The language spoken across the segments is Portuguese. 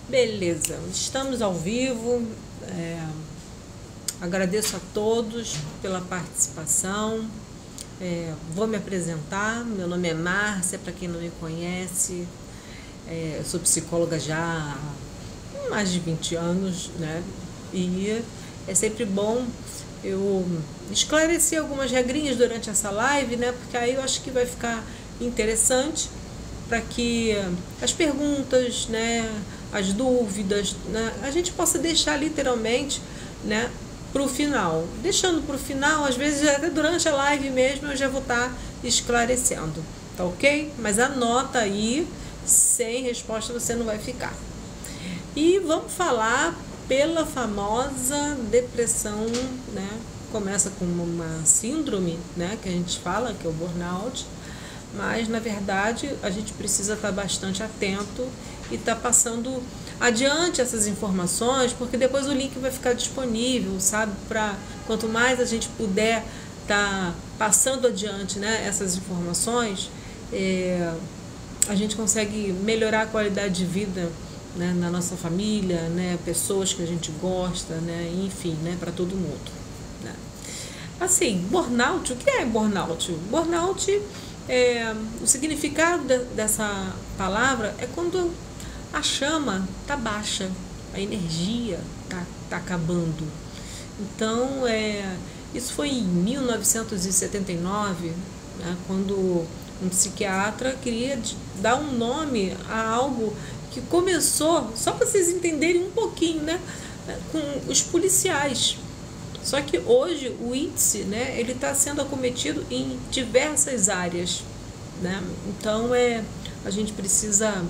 Beleza, estamos ao vivo. Agradeço a todos pela participação. Vou me apresentar. Meu nome é Márcia, para quem não me conhece. Eu sou psicóloga já há mais de 20 anos, né? E é sempre bom eu esclarecer algumas regrinhas durante essa live, né? Porque aí eu acho que vai ficar interessante para que as perguntas, né, as dúvidas, né, a gente possa deixar literalmente, né, para o final. Deixando para o final, às vezes até durante a live mesmo eu já vou estar esclarecendo, tá ok? Mas anota aí, sem resposta você não vai ficar. E vamos falar pela famosa depressão, né? Começa com uma síndrome, né, que a gente fala, que é o burnout. Mas, na verdade, a gente precisa estar bastante atento e estar passando adiante essas informações, porque depois o link vai ficar disponível, sabe? Quanto mais a gente puder estar passando adiante, né, essas informações, a gente consegue melhorar a qualidade de vida, né, na nossa família, né, pessoas que a gente gosta, né, enfim, né, para todo mundo, né? Assim, burnout, o que é burnout? Burnout, o significado dessa palavra é quando a chama está baixa, a energia tá acabando. Então, isso foi em 1979, né, quando um psiquiatra queria dar um nome a algo que começou, só para vocês entenderem um pouquinho, né, com os policiais. Só que hoje o índice, né, ele está sendo acometido em diversas áreas, né? Então a gente precisa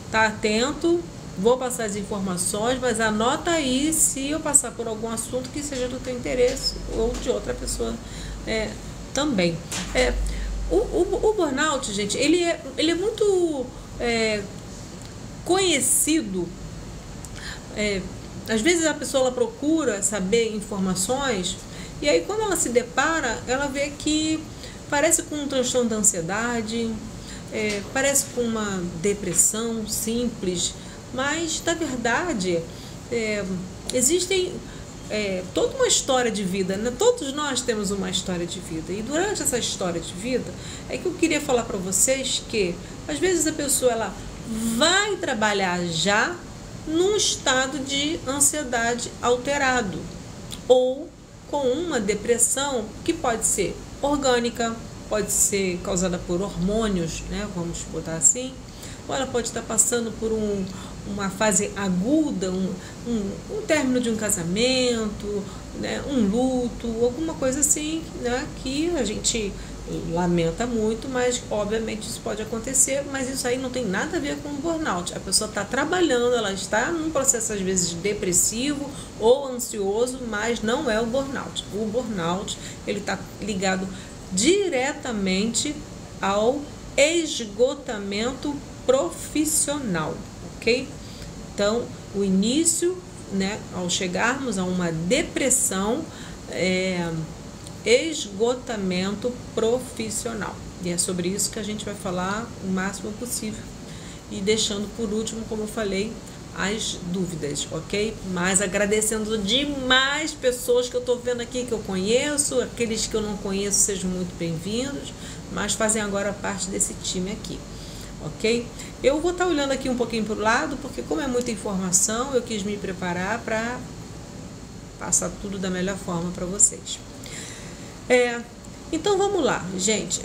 estar atento. Vou passar as informações, mas anota aí se eu passar por algum assunto que seja do teu interesse ou de outra pessoa também. O burnout, gente, ele é muito conhecido. Às vezes a pessoa ela procura saber informações e aí quando ela se depara, ela vê que parece com um transtorno da ansiedade, parece com uma depressão simples, mas na verdade existem toda uma história de vida, né? Todos nós temos uma história de vida e durante essa história de vida é que eu queria falar para vocês que às vezes a pessoa ela vai trabalhar já num estado de ansiedade alterado ou com uma depressão que pode ser orgânica, pode ser causada por hormônios, né, vamos botar assim, ou ela pode estar passando por uma fase aguda, um término de um casamento, né, um luto, alguma coisa assim, né, que a gente lamenta muito, mas obviamente isso pode acontecer, mas isso aí não tem nada a ver com o burnout. A pessoa está trabalhando, ela está num processo às vezes depressivo ou ansioso, mas não é o burnout. O burnout, ele está ligado diretamente ao esgotamento profissional, ok? Então, o início, né, ao chegarmos a uma depressão, esgotamento profissional. E é sobre isso que a gente vai falar o máximo possível. E deixando por último, como eu falei, as dúvidas, ok? Mas agradecendo demais pessoas que eu estou vendo aqui, que eu conheço, aqueles que eu não conheço, sejam muito bem-vindos, mas fazem agora parte desse time aqui, ok? Eu vou estar olhando aqui um pouquinho para o lado, porque como é muita informação, eu quis me preparar para passar tudo da melhor forma para vocês. Então vamos lá, gente.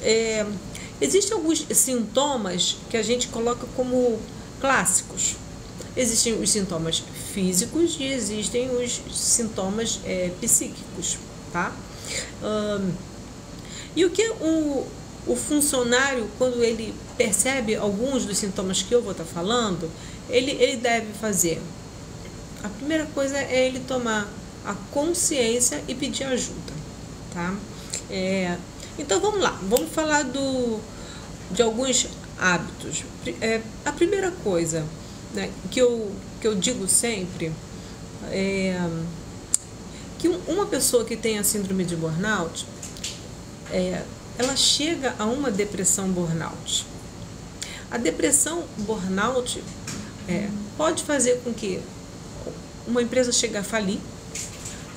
Existem alguns sintomas que a gente coloca como clássicos. Existem os sintomas físicos e existem os sintomas psíquicos, tá? E o que o funcionário, quando ele percebe alguns dos sintomas que eu vou estar falando, ele deve fazer? A primeira coisa é ele tomar a consciência e pedir ajuda, tá? Então vamos lá, vamos falar de alguns hábitos. A primeira coisa, né, que eu digo sempre é que uma pessoa que tem a síndrome de burnout, ela chega a uma depressão burnout. A depressão burnout pode fazer com que uma empresa chegue a falir,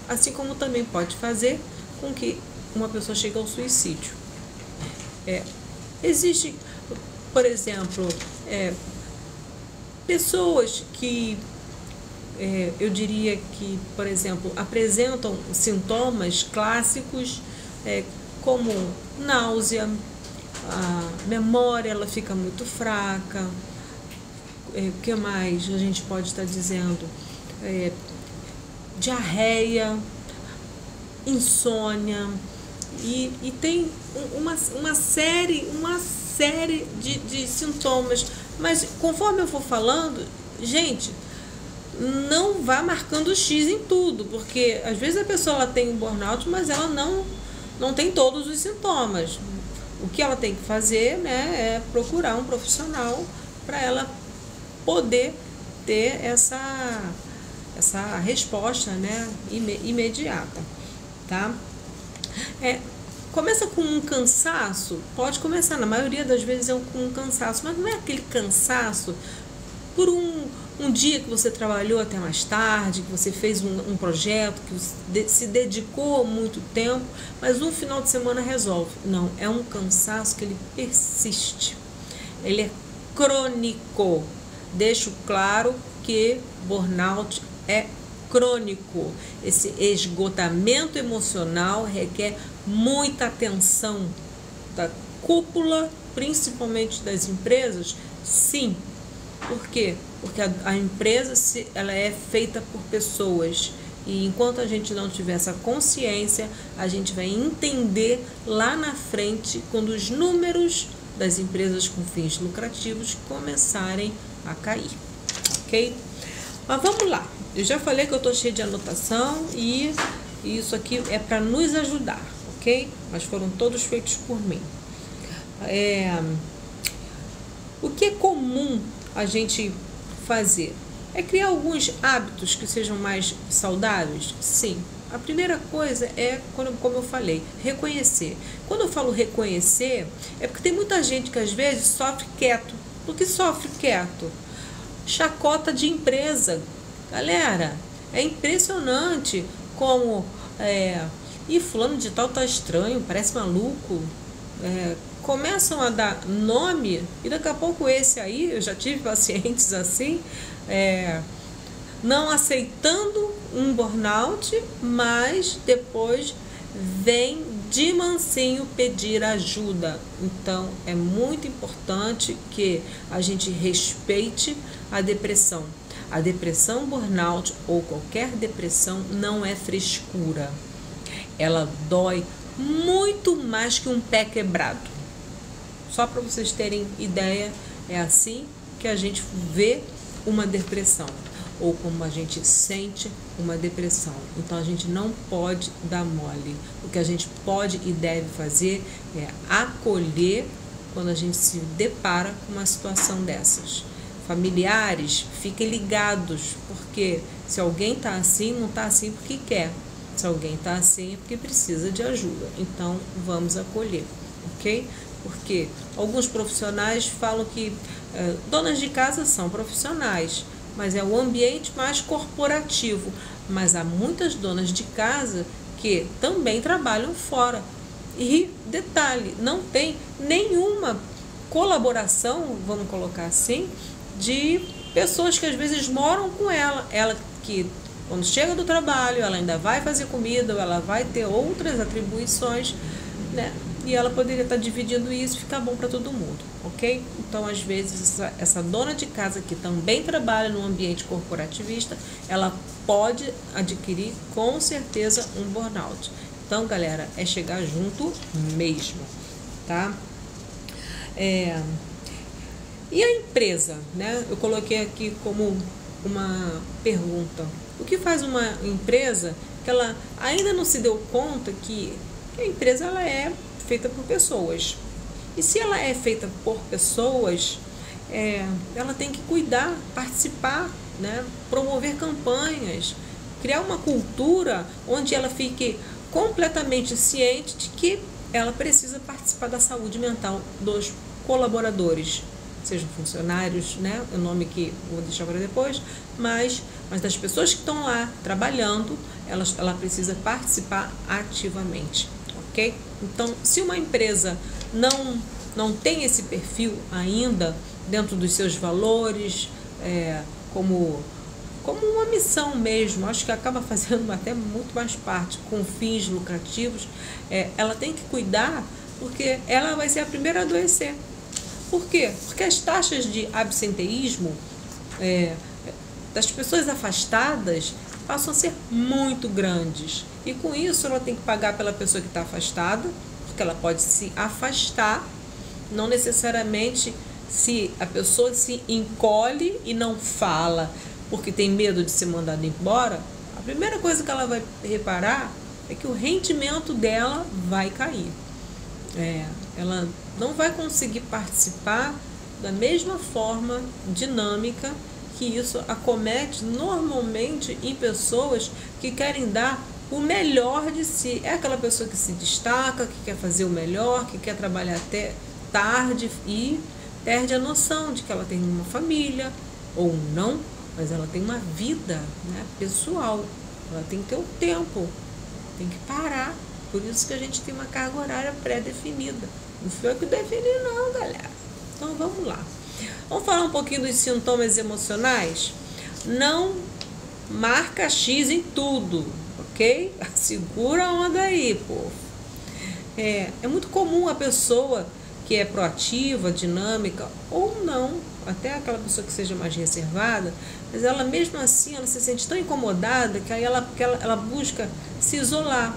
assim como também pode fazer com que uma pessoa chegue ao suicídio. Existe, por exemplo, pessoas que eu diria que, por exemplo, apresentam sintomas clássicos como náusea, a memória ela fica muito fraca, o que mais a gente pode estar dizendo? Diarreia, insônia, e tem uma série de sintomas, mas conforme eu for falando, gente, não vá marcando X em tudo, porque às vezes a pessoa ela tem um burnout, mas ela não tem todos os sintomas. O que ela tem que fazer, né, é procurar um profissional para ela poder ter essa resposta, né, imediata, tá? Começa com um cansaço, pode começar, na maioria das vezes com um cansaço, mas não é aquele cansaço por um dia que você trabalhou até mais tarde, que você fez um projeto, que você se dedicou muito tempo, mas um final de semana resolve. Não, é um cansaço que ele persiste, ele é crônico. Deixo claro que burnout é crônico. Esse esgotamento emocional requer muita atenção da cúpula, principalmente das empresas, sim. Por quê? Porque a empresa ela é feita por pessoas, e enquanto a gente não tiver essa consciência, a gente vai entender lá na frente, quando os números das empresas com fins lucrativos começarem a cair, ok? Mas vamos lá, eu já falei que eu estou cheia de anotação e isso aqui é para nos ajudar, ok? Mas foram todos feitos por mim. O que é comum a gente fazer? É criar alguns hábitos que sejam mais saudáveis? Sim. A primeira coisa é, como eu falei, reconhecer. Quando eu falo reconhecer, é porque tem muita gente que às vezes sofre quieto. Por que sofre quieto? Chacota de empresa. Galera, é impressionante como e fulano de tal tá estranho, parece maluco. Começam a dar nome e daqui a pouco esse aí, eu já tive pacientes assim, não aceitando um burnout, mas depois vem de mansinho pedir ajuda. Então é muito importante que a gente respeite a depressão. A depressão, burnout ou qualquer depressão não é frescura. Ela dói muito mais que um pé quebrado. Só para vocês terem ideia, é assim que a gente vê uma depressão, ou como a gente sente uma depressão. Então a gente não pode dar mole. O que a gente pode e deve fazer é acolher quando a gente se depara com uma situação dessas. Familiares, fiquem ligados, porque se alguém está assim, não está assim porque quer. Se alguém está assim é porque precisa de ajuda. Então vamos acolher, ok? Porque alguns profissionais falam que donas de casa são profissionais, mas é o ambiente mais corporativo. Mas há muitas donas de casa que também trabalham fora. E detalhe, não tem nenhuma colaboração, vamos colocar assim, de pessoas que às vezes moram com ela. Ela que quando chega do trabalho, ela ainda vai fazer comida, ou ela vai ter outras atribuições, né? E ela poderia estar dividindo isso e ficar bom para todo mundo, ok? Então, às vezes, essa dona de casa que também trabalha no ambiente corporativista, ela pode adquirir com certeza um burnout. Então, galera, é chegar junto mesmo, tá? E a empresa, né? Eu coloquei aqui como uma pergunta. O que faz uma empresa que ela ainda não se deu conta que a empresa ela é feita por pessoas? E se ela é feita por pessoas, ela tem que cuidar, participar, né? Promover campanhas, criar uma cultura onde ela fique completamente ciente de que ela precisa participar da saúde mental dos colaboradores. sejam funcionários, né? É o nome que vou deixar para depois, mas das pessoas que estão lá trabalhando, ela precisa participar ativamente, ok? Então, se uma empresa não tem esse perfil ainda dentro dos seus valores, como uma missão mesmo, acho que acaba fazendo até muito mais parte com fins lucrativos, ela tem que cuidar, porque ela vai ser a primeira a adoecer. Por quê? Porque as taxas de absenteísmo das pessoas afastadas passam a ser muito grandes. E com isso ela tem que pagar pela pessoa que está afastada, porque ela pode se afastar, não necessariamente se a pessoa se encolhe e não fala porque tem medo de ser mandada embora, a primeira coisa que ela vai reparar é que o rendimento dela vai cair. Ela não vai conseguir participar da mesma forma dinâmica que isso acomete normalmente em pessoas que querem dar o melhor de si. É aquela pessoa que se destaca, que quer fazer o melhor, que quer trabalhar até tarde e perde a noção de que ela tem uma família ou não, mas ela tem uma vida, né, pessoal. Ela tem que ter um tempo, tem que parar. Por isso que a gente tem uma carga horária pré-definida. Não foi eu que defini não, galera. Então vamos lá. Vamos falar um pouquinho dos sintomas emocionais? Não marca X em tudo, ok? Segura a onda aí, povo. É muito comum a pessoa que é proativa, dinâmica, ou não, até aquela pessoa que seja mais reservada, mas ela mesmo assim, ela se sente tão incomodada que aí ela busca se isolar.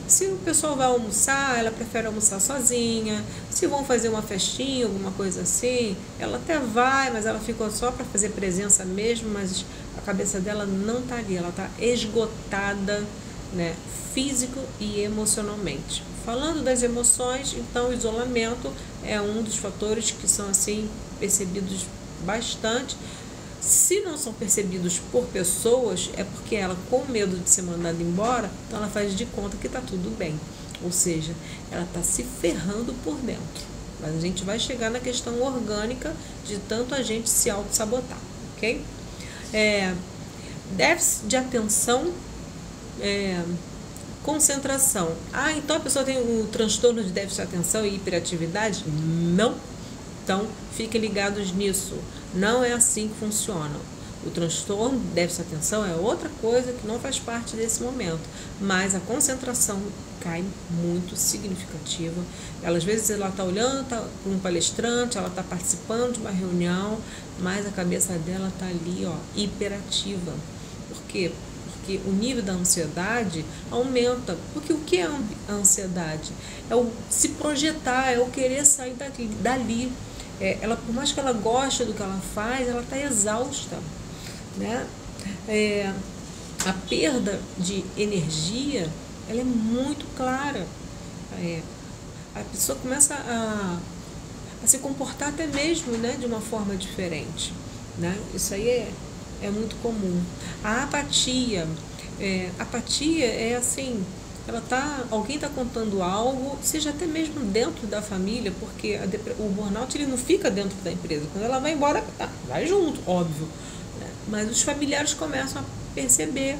Se o pessoal vai almoçar, ela prefere almoçar sozinha. Se vão fazer uma festinha, alguma coisa assim, ela até vai, mas ela fica só para fazer presença mesmo, mas a cabeça dela não está ali, ela está esgotada, né, físico e emocionalmente. Falando das emoções, então o isolamento é um dos fatores que são assim percebidos bastante. Se não são percebidos por pessoas, é porque ela, com medo de ser mandada embora, então ela faz de conta que está tudo bem. Ou seja, ela está se ferrando por dentro. Mas a gente vai chegar na questão orgânica de tanto a gente se auto-sabotar, ok? Déficit de atenção, concentração. Então a pessoa tem o transtorno de déficit de atenção e hiperatividade? Não. Então, fiquem ligados nisso. Não é assim que funciona. O transtorno de déficit de atenção é outra coisa que não faz parte desse momento. Mas a concentração cai muito significativa. Às vezes ela está olhando para um palestrante, ela está participando de uma reunião, mas a cabeça dela está ali, hiperativa. Por quê? Porque o nível da ansiedade aumenta. Porque o que é a ansiedade? É o se projetar, é o querer sair dali. Ela, por mais que ela goste do que ela faz, ela está exausta, né? A perda de energia, ela é muito clara. A pessoa começa a se comportar até mesmo, né, de uma forma diferente, né? Isso aí é muito comum. A apatia, apatia é assim, alguém está contando algo, seja até mesmo dentro da família, porque o burnout ele não fica dentro da empresa. Quando ela vai embora, vai junto, óbvio, né? Mas os familiares começam a perceber,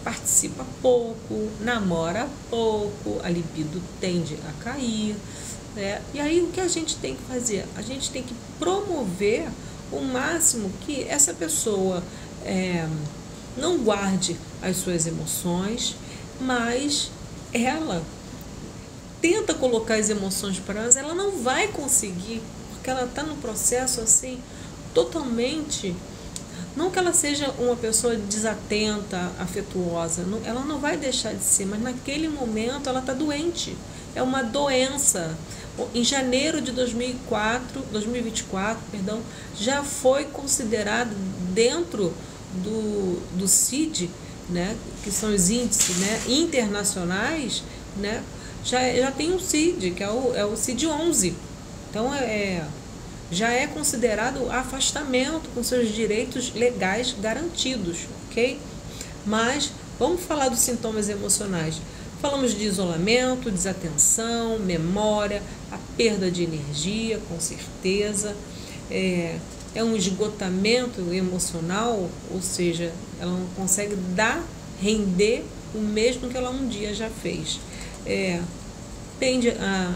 participa pouco, namora pouco, a libido tende a cair, né? E aí o que a gente tem que fazer? A gente tem que promover o máximo que essa pessoa não guarde as suas emoções, mas ela tenta colocar as emoções para ela não vai conseguir, porque ela está num processo assim, totalmente, não que ela seja uma pessoa desatenta, afetuosa, ela não vai deixar de ser, mas naquele momento ela está doente, é uma doença. Em janeiro de 2024, já foi considerado dentro do CID, né, que são os índices, né, internacionais, né, já tem um CID, que é o CID 11. Então, já é considerado afastamento com seus direitos legais garantidos, ok? Mas vamos falar dos sintomas emocionais. Falamos de isolamento, desatenção, memória, a perda de energia, com certeza. é um esgotamento emocional, ou seja, ela não consegue render o mesmo que ela um dia já fez. Tende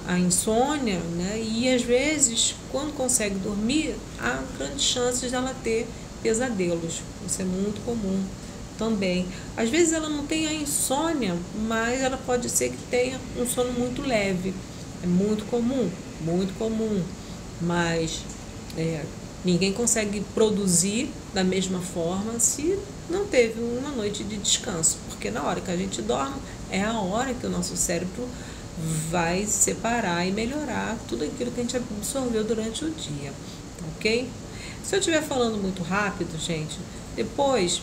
a insônia, né? E às vezes, quando consegue dormir, há grandes chances dela ter pesadelos. Isso é muito comum também. Às vezes ela não tem a insônia, mas ela pode ser que tenha um sono muito leve. É muito comum, mas ninguém consegue produzir da mesma forma se não teve uma noite de descanso, porque na hora que a gente dorme é a hora que o nosso cérebro vai separar e melhorar tudo aquilo que a gente absorveu durante o dia, ok? Se eu estiver falando muito rápido, gente, depois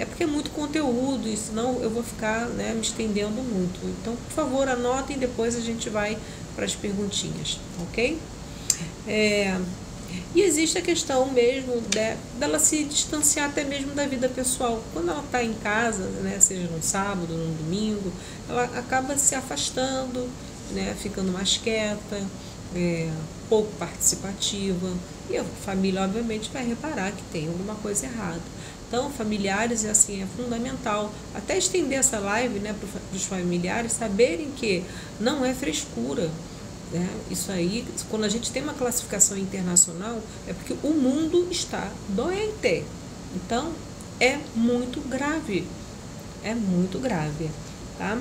porque é muito conteúdo e senão eu vou ficar, né, me estendendo muito. Então, por favor, anotem, depois a gente vai para as perguntinhas, ok? E existe a questão mesmo dela se distanciar até mesmo da vida pessoal. Quando ela está em casa, né, seja no sábado, no domingo, ela acaba se afastando, né, ficando mais quieta, pouco participativa. E a família, obviamente, vai reparar que tem alguma coisa errada. Então, familiares, assim, é fundamental. Até estender essa live, né, para os familiares saberem que não é frescura. Isso aí, quando a gente tem uma classificação internacional, é porque o mundo está doente. Então, é muito grave. Tá?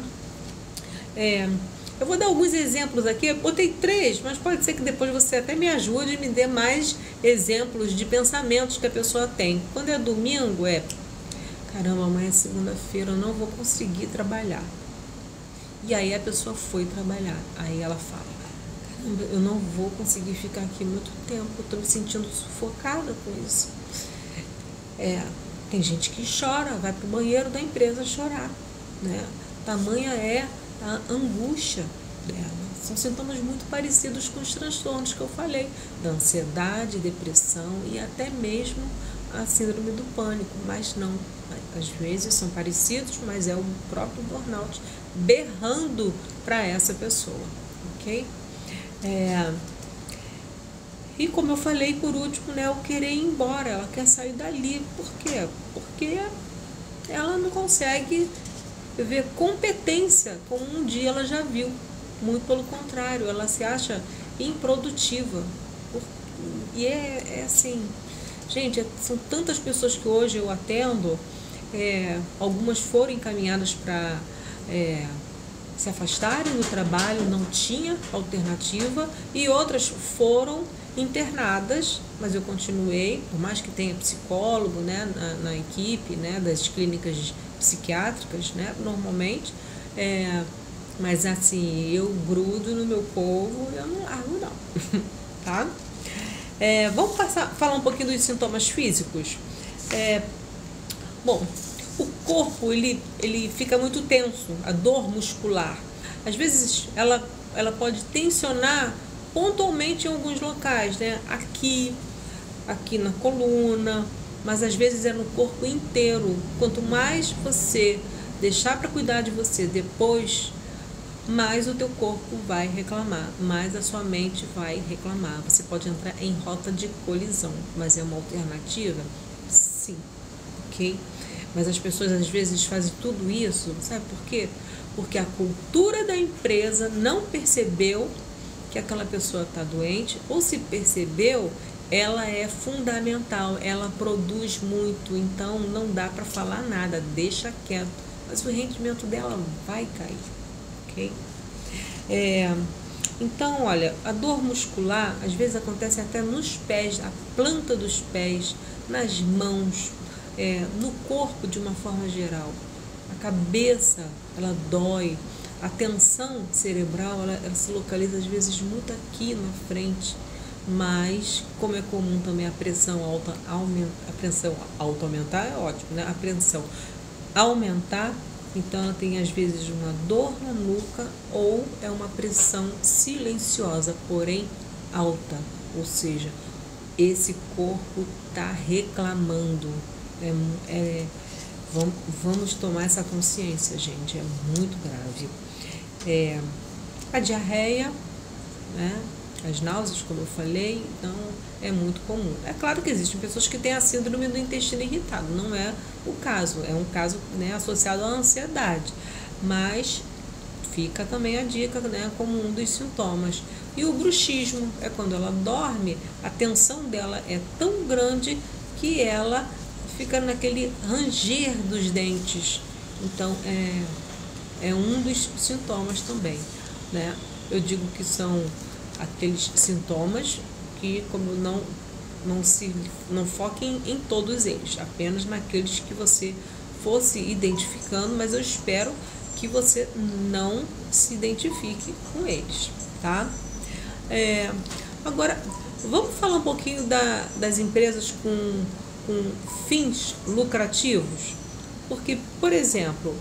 Eu vou dar alguns exemplos aqui. Eu botei 3, mas pode ser que depois você até me ajude e me dê mais exemplos de pensamentos que a pessoa tem. Quando é domingo, caramba, amanhã é segunda-feira, eu não vou conseguir trabalhar. E aí a pessoa foi trabalhar. Aí ela fala: eu não vou conseguir ficar aqui muito tempo, eu estou me sentindo sufocada com isso. Tem gente que chora, vai para o banheiro da empresa chorar, né? Tamanha é a angústia dela. São sintomas muito parecidos com os transtornos que eu falei, da ansiedade, depressão e até mesmo a síndrome do pânico, mas não, às vezes são parecidos, mas é o próprio burnout berrando para essa pessoa, ok? E como eu falei por último, né, o querer ir embora, ela quer sair dali. Por quê? Porque ela não consegue ver competência como um dia ela já viu. Muito pelo contrário, ela se acha improdutiva. E assim, gente, são tantas pessoas que hoje eu atendo, algumas foram encaminhadas para se afastarem do trabalho, não tinha alternativa, e outras foram internadas, mas eu continuei, por mais que tenha psicólogo, né, na equipe, né, das clínicas psiquiátricas, né, normalmente, mas assim, eu grudo no meu povo, eu não largo não, tá? Vamos falar um pouquinho dos sintomas físicos. Bom, o corpo ele fica muito tenso, a dor muscular. Às vezes ela pode tensionar pontualmente em alguns locais, né? Aqui na coluna, mas às vezes é no corpo inteiro. Quanto mais você deixar para cuidar de você depois, mais o teu corpo vai reclamar, mais a sua mente vai reclamar. Você pode entrar em rota de colisão, mas é uma alternativa? Sim, ok? Mas as pessoas às vezes fazem tudo isso, sabe por quê? Porque a cultura da empresa não percebeu que aquela pessoa está doente, ou se percebeu, ela é fundamental, ela produz muito, então não dá para falar nada, deixa quieto, mas o rendimento dela vai cair, ok? Então, olha, a dor muscular às vezes acontece até nos pés, a planta dos pés, nas mãos, no corpo de uma forma geral. A cabeça, ela dói, a tensão cerebral, ela se localiza às vezes muito aqui na frente, mas como é comum também a pressão alta aumentar, é ótimo, né? A pressão aumentar, então ela tem às vezes uma dor na nuca ou é uma pressão silenciosa, porém alta, ou seja, esse corpo está reclamando. Vamos tomar essa consciência, gente, é muito grave. A diarreia, né? as náuseas, como eu falei, então é muito comum. É claro que existem pessoas que têm a síndrome do intestino irritado, não é o caso, é um caso, né, associado à ansiedade, mas fica também a dica, né, como um dos sintomas. E o bruxismo é quando ela dorme, a tensão dela é tão grande que ela fica naquele ranger dos dentes. Então é um dos sintomas também, né? Eu digo que são aqueles sintomas que, como não foquem em todos eles, apenas naqueles que você fosse identificando, mas eu espero que você não se identifique com eles, tá? Agora, vamos falar um pouquinho das empresas com fins lucrativos? Porque, por exemplo,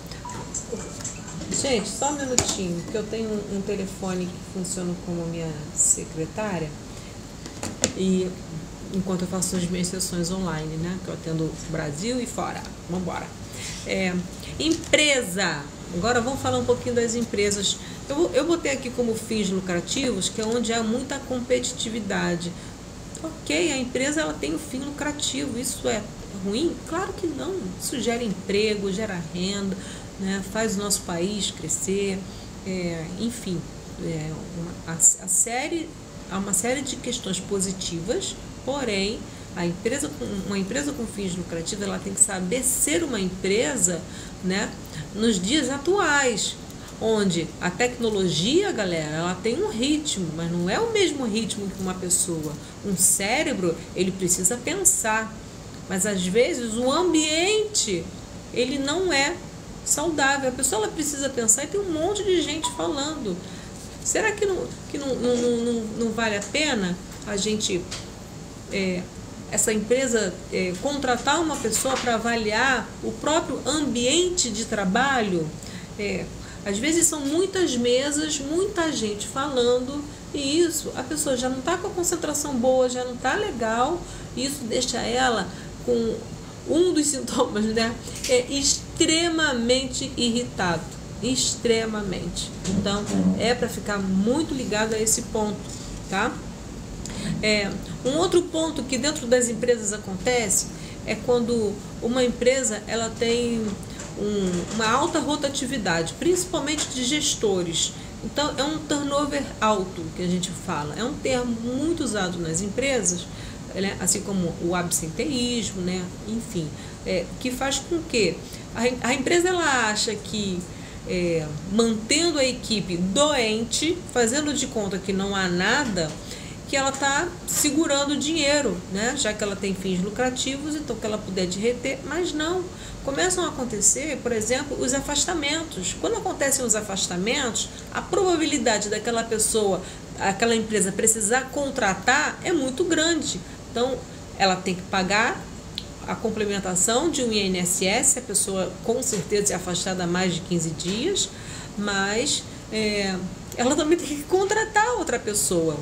gente, só um minutinho, que eu tenho um telefone que funciona como minha secretária, e enquanto eu faço as minhas sessões online, né, que eu atendo Brasil e fora. Vamos embora. Empresa. Agora vamos falar um pouquinho das empresas. Eu botei aqui como fins lucrativos, que é onde há muita competitividade. Ok, a empresa ela tem um fim lucrativo, isso é ruim? Claro que não. Isso gera emprego, gera renda, né, faz o nosso país crescer, enfim, há uma série de questões positivas, porém, uma empresa com fins lucrativos, ela tem que saber ser uma empresa, né, nos dias atuais, onde a tecnologia, galera, ela tem um ritmo, mas não é o mesmo ritmo que uma pessoa. Um cérebro, ele precisa pensar, mas às vezes o ambiente, ele não é saudável. A pessoa ela precisa pensar e tem um monte de gente falando. Será que não vale a pena a gente, essa empresa, contratar uma pessoa para avaliar o próprio ambiente de trabalho? Às vezes são muitas mesas, muita gente falando, e isso, a pessoa já não está com a concentração boa, já não está legal, e isso deixa ela com um dos sintomas, né? É extremamente irritado, extremamente. Então, é para ficar muito ligado a esse ponto, tá? Um outro ponto que dentro das empresas acontece é quando uma empresa ela tem uma alta rotatividade, principalmente de gestores. Então, é um turnover alto que a gente fala. É um termo muito usado nas empresas, né? Assim como o absenteísmo, né? Enfim, que faz com que a empresa ela acha que mantendo a equipe doente, fazendo de conta que não há nada, que ela está segurando dinheiro, né? Já que ela tem fins lucrativos, então que ela puder de reter, mas não. Começam a acontecer, por exemplo, os afastamentos. Quando acontecem os afastamentos, a probabilidade daquela pessoa, aquela empresa precisar contratar é muito grande. Então, ela tem que pagar a complementação de um INSS, a pessoa com certeza é afastada há mais de 15 dias, mas ela também tem que contratar outra pessoa.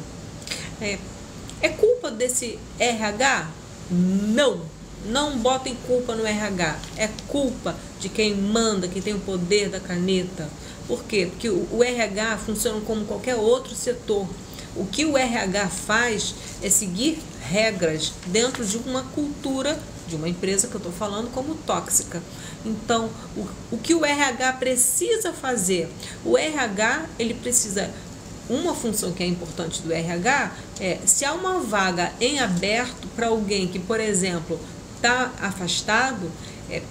É culpa desse RH? Não botem culpa no RH. É culpa de quem manda, quem tem o poder da caneta. Por quê? Porque o RH funciona como qualquer outro setor. O que o RH faz é seguir regras dentro de uma cultura de uma empresa que eu estou falando como tóxica. Então, o que o RH precisa fazer? O RH, ele precisa... Uma função que é importante do RH se há uma vaga em aberto para alguém que, por exemplo, está afastado,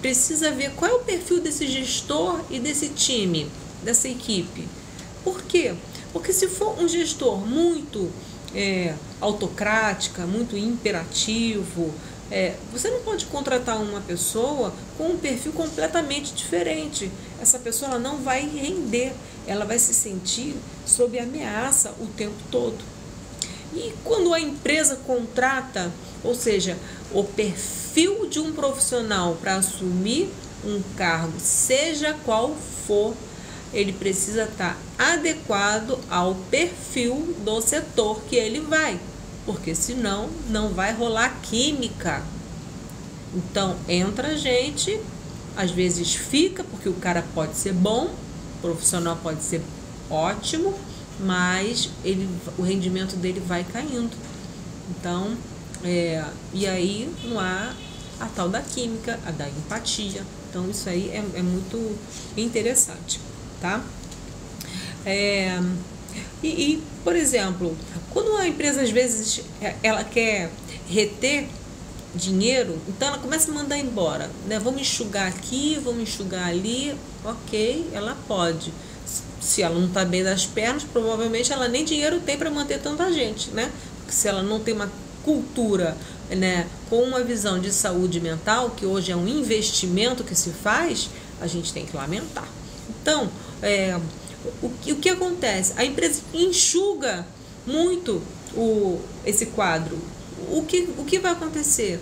precisa ver qual é o perfil desse gestor e desse time, dessa equipe. Por quê? Porque se for um gestor muito autocrática, muito imperativo, você não pode contratar uma pessoa com um perfil completamente diferente. Essa pessoa ela não vai render, ela vai se sentir sob ameaça o tempo todo. E quando a empresa contrata, ou seja, o perfil de um profissional para assumir um cargo, seja qual for, ele precisa estar adequado ao perfil do setor que ele vai, porque senão não vai rolar química. Então entra gente, às vezes fica, porque o cara pode ser bom, o profissional pode ser ótimo, mas o rendimento dele vai caindo. Então, e aí não há a tal da química, a da empatia. Então, isso aí é muito interessante, tá? Por exemplo, quando a empresa, às vezes, ela quer reter dinheiro, então ela começa a mandar embora, né? Vamos enxugar aqui, vamos enxugar ali, ok, ela pode. Se ela não está bem das pernas, provavelmente ela nem dinheiro tem para manter tanta gente, né? Porque se ela não tem uma cultura, né, com uma visão de saúde mental, que hoje é um investimento que se faz, a gente tem que lamentar. Então, o que acontece? A empresa enxuga muito esse quadro. O que vai acontecer?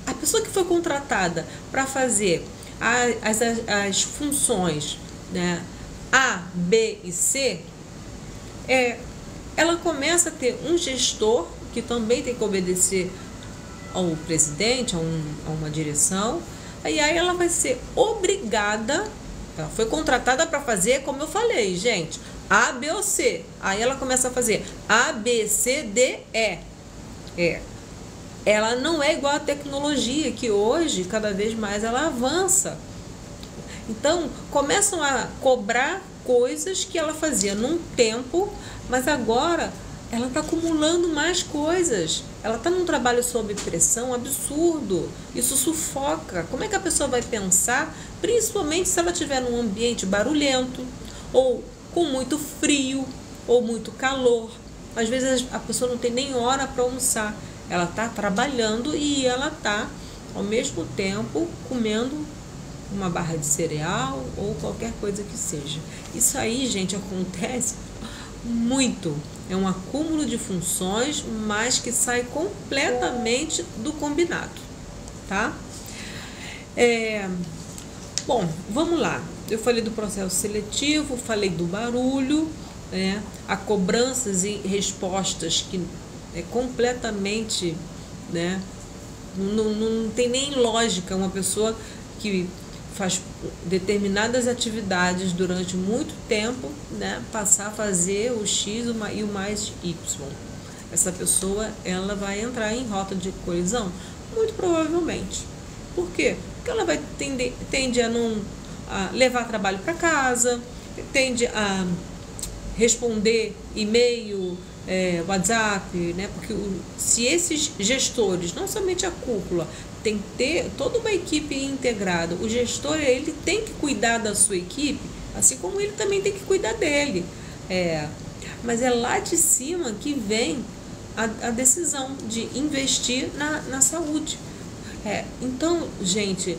A pessoa que foi contratada para fazer as funções, né, A, B e C, ela começa a ter um gestor que também tem que obedecer ao presidente, a uma direção, e aí ela vai ser obrigada, ela foi contratada para fazer, como eu falei, gente, A, B ou C. Aí ela começa a fazer A, B, C, D, E. Ela não é igual à tecnologia, que hoje, cada vez mais, ela avança. Então, começam a cobrar coisas que ela fazia num tempo, mas agora ela está acumulando mais coisas. Ela está num trabalho sob pressão absurdo. Isso sufoca. Como é que a pessoa vai pensar, principalmente se ela estiver num ambiente barulhento, ou com muito frio, ou muito calor. Às vezes a pessoa não tem nem hora para almoçar. Ela está trabalhando e ela está, ao mesmo tempo, comendo uma barra de cereal ou qualquer coisa que seja. Isso aí, gente, acontece muito. É um acúmulo de funções, mas que sai completamente do combinado, tá? Bom, vamos lá. Eu falei do processo seletivo, falei do barulho, né? A cobranças e respostas que é completamente, né? Não tem nem lógica uma pessoa que faz determinadas atividades durante muito tempo, né, passar a fazer o X e o mais Y. Essa pessoa, ela vai entrar em rota de colisão? Muito provavelmente. Por quê? Porque ela vai tende a levar trabalho para casa, tende a responder e-mail, WhatsApp, né? Porque se esses gestores, não somente a cúpula, tem que ter toda uma equipe integrada. O gestor, ele tem que cuidar da sua equipe, assim como ele também tem que cuidar dele. Mas é lá de cima que vem a decisão de investir na saúde. Então, gente,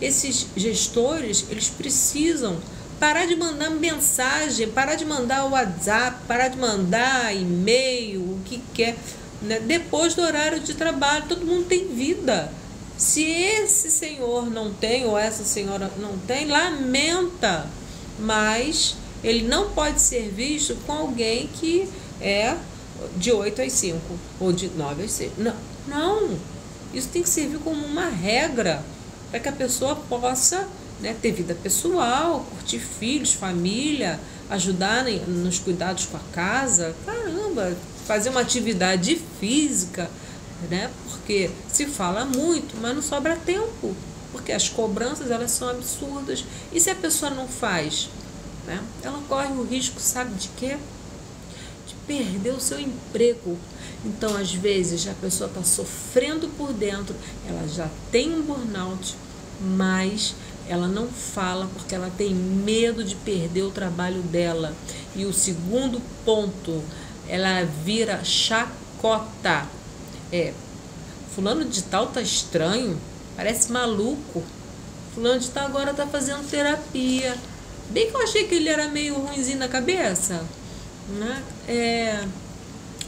esses gestores, eles precisam parar de mandar mensagem, parar de mandar WhatsApp, parar de mandar e-mail, o que quer, né? Depois do horário de trabalho. Todo mundo tem vida. Se esse senhor não tem, ou essa senhora não tem, lamenta, mas ele não pode ser visto com alguém que é de 8 às 5 ou de 9 às 6. Não. Isso tem que servir como uma regra para que a pessoa possa, né, ter vida pessoal, curtir filhos, família, ajudar nos cuidados com a casa. Caramba, fazer uma atividade física, né? Porque se fala muito, mas não sobra tempo, porque as cobranças, elas são absurdas. E se a pessoa não faz, né, ela corre o risco, sabe de quê? De perder o seu emprego. Então, às vezes, a pessoa está sofrendo por dentro, ela já tem um burnout, mas ela não fala porque ela tem medo de perder o trabalho dela. E o segundo ponto, ela vira chacota. Fulano de tal tá estranho, parece maluco. Fulano de tal agora tá fazendo terapia. Bem que eu achei que ele era meio ruinzinho na cabeça, né?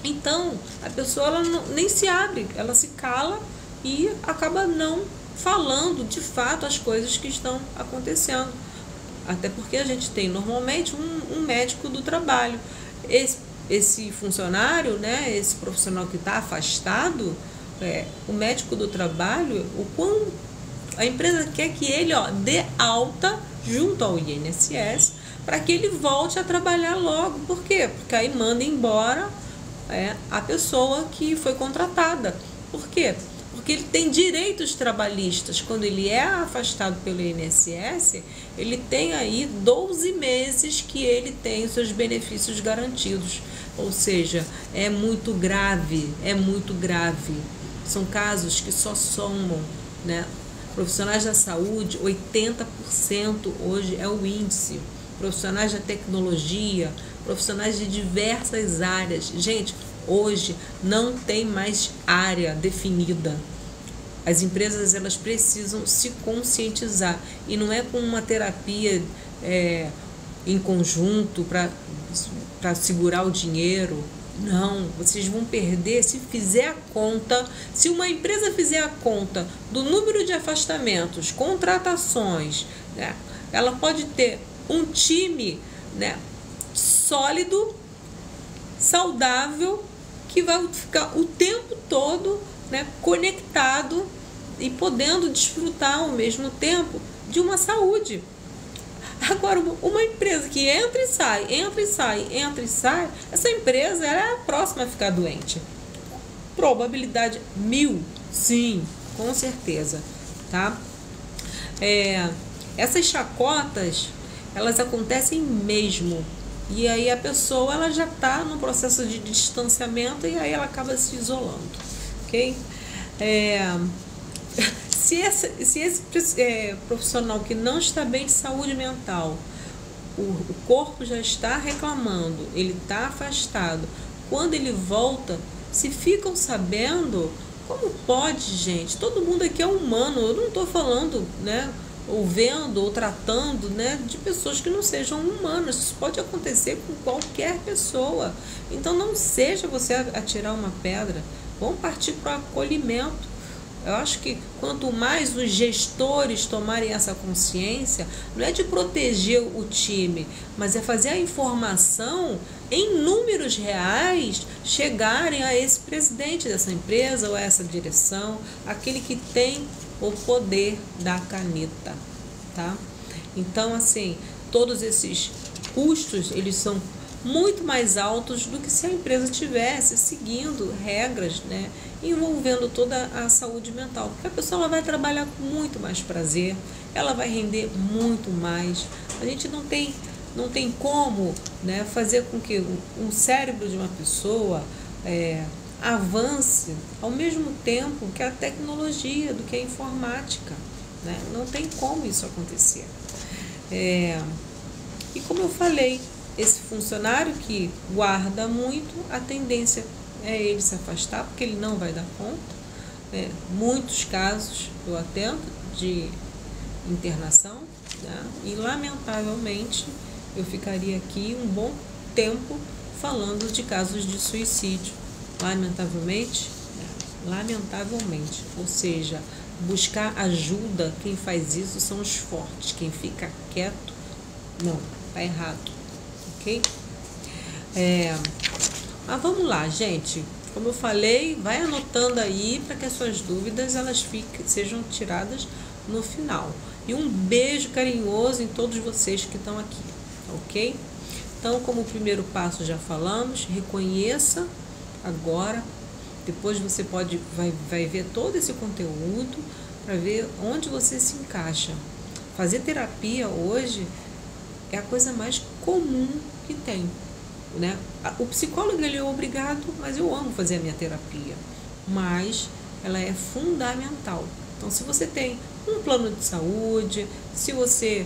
Então, a pessoa, ela nem se abre, ela se cala e acaba não falando de fato as coisas que estão acontecendo. Até porque a gente tem normalmente um médico do trabalho. Esse funcionário, né, esse profissional que está afastado, o médico do trabalho, a empresa quer que ele dê alta junto ao INSS para que ele volte a trabalhar logo. Por quê? Porque aí manda embora a pessoa que foi contratada. Por quê? Porque ele tem direitos trabalhistas. Quando ele é afastado pelo INSS, ele tem aí 12 meses que ele tem seus benefícios garantidos. Ou seja, é muito grave, é muito grave. São casos que só somam, né? Profissionais da saúde, 80% hoje é o índice. Profissionais da tecnologia, profissionais de diversas áreas. Gente, hoje não tem mais área definida. As empresas, elas precisam se conscientizar. E não é com uma terapia em conjunto para segurar o dinheiro. Não, vocês vão perder se fizer a conta. Se uma empresa fizer a conta do número de afastamentos, contratações, né, ela pode ter um time, né, sólido, saudável, que vai ficar o tempo todo, né, conectado e podendo desfrutar ao mesmo tempo de uma saúde. Agora, uma empresa que entra e sai, entra e sai, entra e sai, essa empresa ela é a próxima a ficar doente. Probabilidade 1000, sim, com certeza, tá? Essas chacotas, elas acontecem mesmo. E aí a pessoa, ela já está no processo de distanciamento e aí ela acaba se isolando, ok? Se esse profissional que não está bem de saúde mental, o corpo já está reclamando, ele está afastado, quando ele volta, se ficam sabendo, como pode, gente? Todo mundo aqui é humano, eu não estou falando, né, ou vendo, ou tratando, né, de pessoas que não sejam humanas. Isso pode acontecer com qualquer pessoa. Então não seja você atirar uma pedra, vamos partir para o acolhimento. Eu acho que quanto mais os gestores tomarem essa consciência, não é de proteger o time, mas é fazer a informação em números reais chegarem a esse presidente dessa empresa ou a essa direção, aquele que tem o poder da caneta, tá? Então, assim, todos esses custos, eles são muito mais altos do que se a empresa tivesse seguindo regras, né, envolvendo toda a saúde mental, porque a pessoa ela vai trabalhar com muito mais prazer, ela vai render muito mais. A gente não tem como, né, fazer com que um cérebro de uma pessoa avance ao mesmo tempo que a tecnologia, do que a informática, né? Não tem como isso acontecer. E como eu falei, esse funcionário que guarda muito, a tendência é ele se afastar, porque ele não vai dar conta. Muitos casos eu atendo de internação, né? E lamentavelmente eu ficaria aqui um bom tempo falando de casos de suicídio. Lamentavelmente, ou seja, buscar ajuda, quem faz isso são os fortes, quem fica quieto, não, tá errado. Ok? Mas vamos lá, gente. Como eu falei, vai anotando aí para que as suas dúvidas sejam tiradas no final. E um beijo carinhoso em todos vocês que estão aqui, ok? Então, como primeiro passo já falamos, reconheça agora. Depois você vai ver todo esse conteúdo para ver onde você se encaixa. Fazer terapia hoje é a coisa mais comum que tem, né? O psicólogo ele é obrigado, mas eu amo fazer a minha terapia, mas ela é fundamental. Então, se você tem um plano de saúde, se você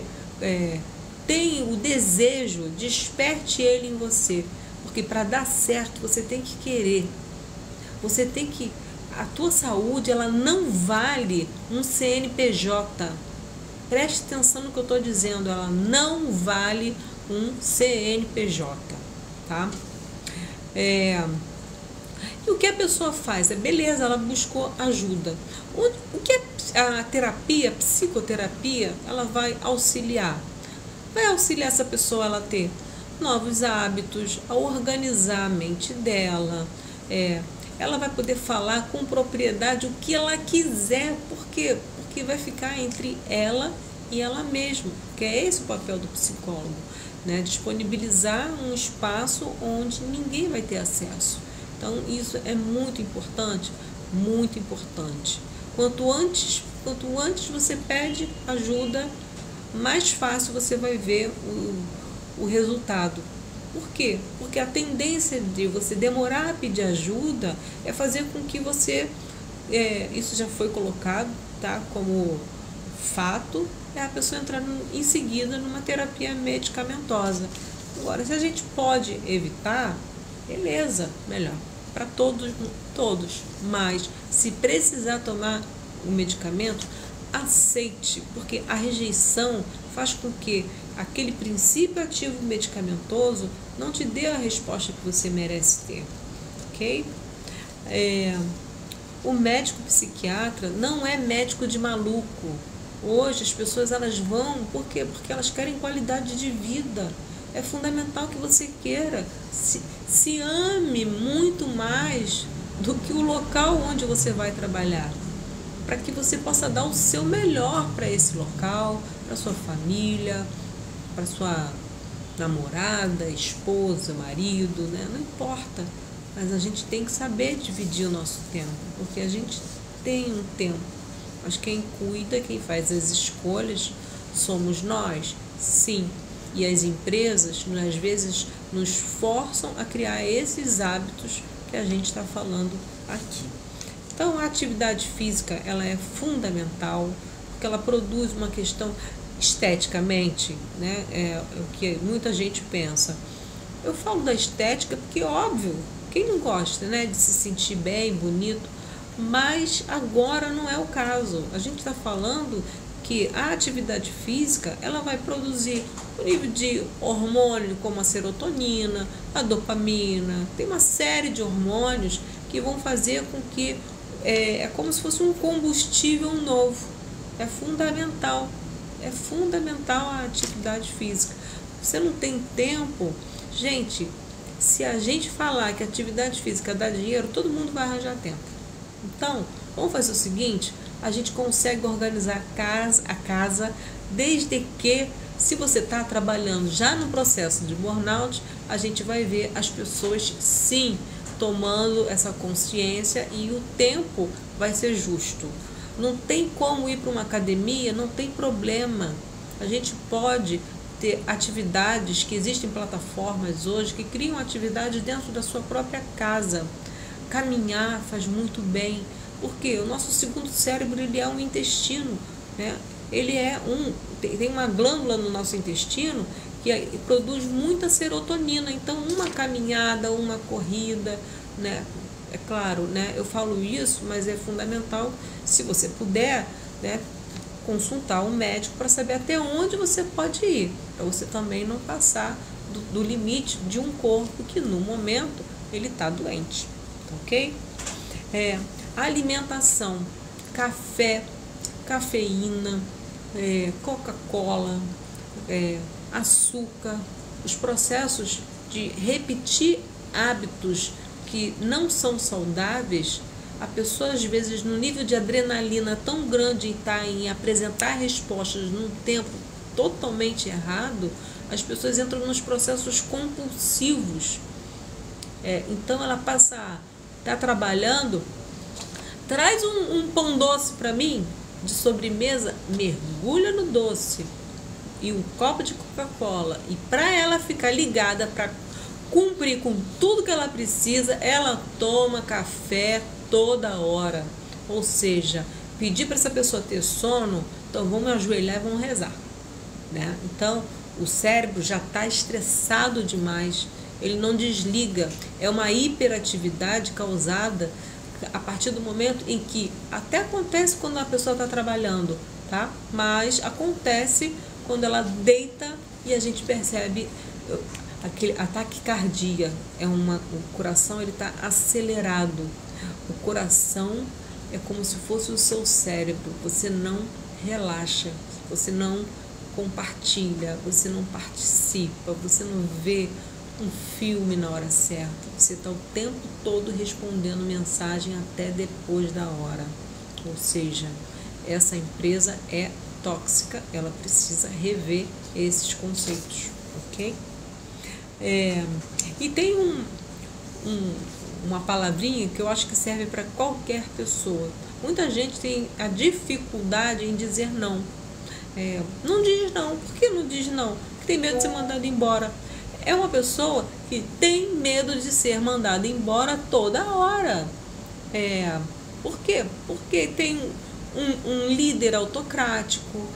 tem o desejo, desperte ele em você, porque para dar certo você tem que querer, a tua saúde ela não vale um CNPJ. Preste atenção no que eu estou dizendo, ela não vale um CNPJ, tá? E o que a pessoa faz? Beleza, ela buscou ajuda. O que a terapia, a psicoterapia, ela vai auxiliar? Vai auxiliar essa pessoa ela ter novos hábitos, a organizar a mente dela. Ela vai poder falar com propriedade o que ela quiser. Por quê? Porque vai ficar entre ela e ela mesma, que é esse o papel do psicólogo, né? Disponibilizar um espaço onde ninguém vai ter acesso. Então, isso é muito importante, muito importante. Quanto antes você pede ajuda, mais fácil você vai ver o resultado. Por quê? Porque a tendência de você demorar a pedir ajuda é fazer com que você, isso já foi colocado, tá, como fato, é a pessoa entrar em seguida numa terapia medicamentosa. Agora, se a gente pode evitar, beleza, melhor. Para todos. Mas se precisar tomar o medicamento, aceite, porque a rejeição faz com que aquele princípio ativo medicamentoso não te dê a resposta que você merece ter, ok? O médico psiquiatra não é médico de maluco. Hoje as pessoas elas vão, por quê? Porque elas querem qualidade de vida. É fundamental que você queira, se ame muito mais do que o local onde você vai trabalhar, para que você possa dar o seu melhor para esse local, para sua família, para sua namorada, esposa, marido, né? Não importa, mas a gente tem que saber dividir o nosso tempo, porque a gente tem um tempo, mas quem cuida, quem faz as escolhas somos nós, sim. E as empresas, às vezes, nos forçam a criar esses hábitos que a gente está falando aqui. Então, a atividade física, ela é fundamental, porque ela produz uma questão esteticamente, né? É o que muita gente pensa. Eu falo da estética porque, óbvio, quem não gosta, né, de se sentir bem, bonito, mas agora não é o caso. A gente está falando que a atividade física ela vai produzir um nível de hormônio como a serotonina, a dopamina, tem uma série de hormônios que vão fazer com que é como se fosse um combustível novo. É fundamental a atividade física. Você não tem tempo, gente, se a gente falar que a atividade física dá dinheiro, todo mundo vai arranjar tempo. Então, vamos fazer o seguinte, a gente consegue organizar a casa, desde que, se você está trabalhando já no processo de burnout, a gente vai ver as pessoas, sim, tomando essa consciência e o tempo vai ser justo. Não tem como ir para uma academia, não tem problema. A gente pode ter atividades, que existem plataformas hoje que criam atividades dentro da sua própria casa. Caminhar faz muito bem, porque o nosso segundo cérebro ele é um intestino, né? Ele tem uma glândula no nosso intestino que produz muita serotonina. Então, uma caminhada, uma corrida, né? É claro, né? Eu falo isso, mas é fundamental, se você puder, né, consultar um médico para saber até onde você pode ir, para você também não passar do limite de um corpo que no momento ele está doente, ok? A alimentação, café, cafeína, Coca-Cola, açúcar, os processos de repetir hábitos que não são saudáveis, a pessoa às vezes no nível de adrenalina tão grande em apresentar respostas num tempo totalmente errado, as pessoas entram nos processos compulsivos. Então ela está trabalhando, traz um pão doce para mim, de sobremesa, mergulha no doce e um copo de Coca-Cola, e para ela ficar ligada, para cumprir com tudo que ela precisa, ela toma café toda hora. Ou seja, pedir para essa pessoa ter sono, então vamos ajoelhar e vamos rezar, né? Então o cérebro já está estressado demais, ele não desliga, é uma hiperatividade causada a partir do momento em que, até acontece quando a pessoa está trabalhando, tá? Mas acontece quando ela deita e a gente percebe aquele ataque cardíaco, o coração ele está acelerado. O coração é como se fosse o seu cérebro, você não relaxa, você não compartilha, você não participa, você não vê um filme na hora certa, você está o tempo todo respondendo mensagem até depois da hora. Ou seja, essa empresa é tóxica, ela precisa rever esses conceitos, ok? E tem uma palavrinha que eu acho que serve para qualquer pessoa. Muita gente tem a dificuldade em dizer não. Não diz não. Por que não diz não? Porque tem medo de ser mandado embora. É uma pessoa que tem medo de ser mandada embora toda hora. Por quê? Porque tem um líder autocrático,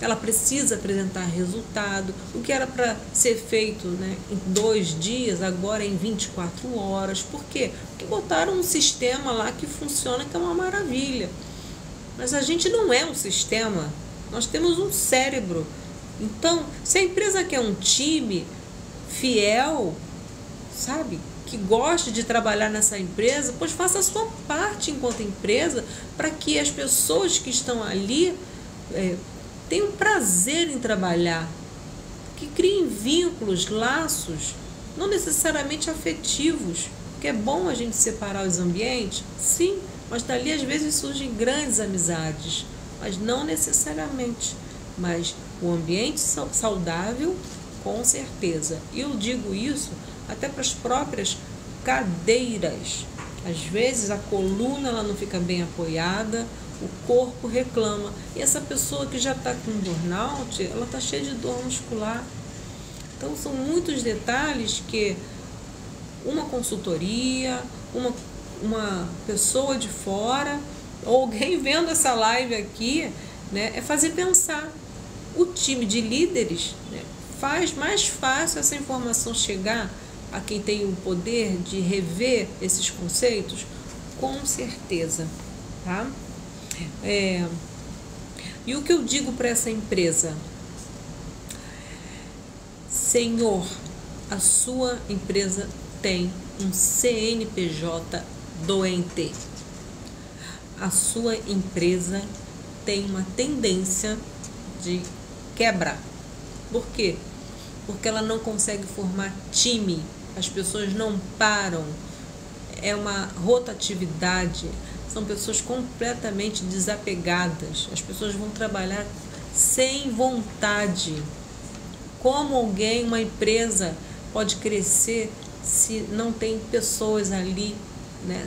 ela precisa apresentar resultado. O que era para ser feito, né, em 2 dias, agora é em 24 horas. Por quê? Porque botaram um sistema lá que funciona, que é uma maravilha. Mas a gente não é um sistema, nós temos um cérebro. Então, se a empresa quer um time fiel, sabe, que goste de trabalhar nessa empresa, pois faça a sua parte enquanto empresa, para que as pessoas que estão ali tenham prazer em trabalhar, que criem vínculos, laços, não necessariamente afetivos, porque é bom a gente separar os ambientes, sim, mas dali às vezes surgem grandes amizades, mas não necessariamente. Mas o ambiente saudável, com certeza. E eu digo isso até para as próprias cadeiras. Às vezes a coluna ela não fica bem apoiada, o corpo reclama. E essa pessoa que já está com burnout, ela está cheia de dor muscular. Então são muitos detalhes que uma consultoria, uma pessoa de fora, ou alguém vendo essa live aqui, né, é fazer pensar. O time de líderes, né, faz mais fácil essa informação chegar a quem tem o poder de rever esses conceitos, com certeza, tá? E o que eu digo para essa empresa? Senhor, a sua empresa tem um CNPJ doente. A sua empresa tem uma tendência de quebra. Por quê? Porque ela não consegue formar time. As pessoas não param. É uma rotatividade. São pessoas completamente desapegadas. As pessoas vão trabalhar sem vontade. Como uma empresa pode crescer se não tem pessoas ali, né,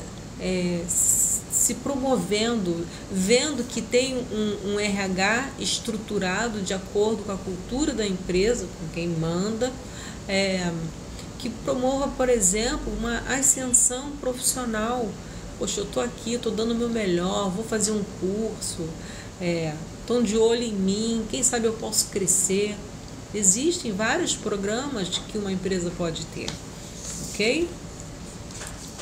se promovendo, vendo que tem um RH estruturado de acordo com a cultura da empresa, com quem manda, que promova, por exemplo, uma ascensão profissional. Poxa, eu estou aqui, estou dando o meu melhor, vou fazer um curso, estão de olho em mim, quem sabe eu posso crescer. Existem vários programas que uma empresa pode ter, ok?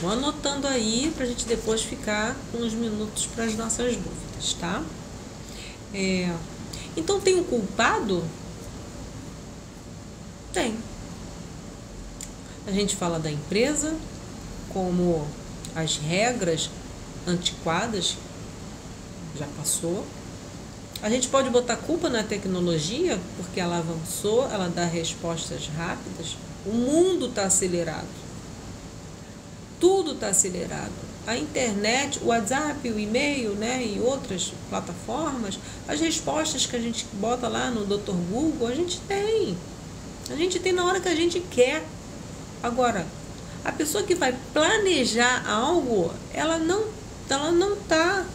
Vou anotando aí para a gente depois ficar com uns minutos para as nossas dúvidas, tá? Então tem um culpado? Tem. A gente fala da empresa como as regras antiquadas, já passou. A gente pode botar culpa na tecnologia, porque ela avançou, ela dá respostas rápidas. O mundo está acelerado. Tudo está acelerado. A internet, o WhatsApp, o e-mail, né, e outras plataformas, as respostas que a gente bota lá no Dr. Google, a gente tem. A gente tem na hora que a gente quer. Agora, a pessoa que vai planejar algo, ela não está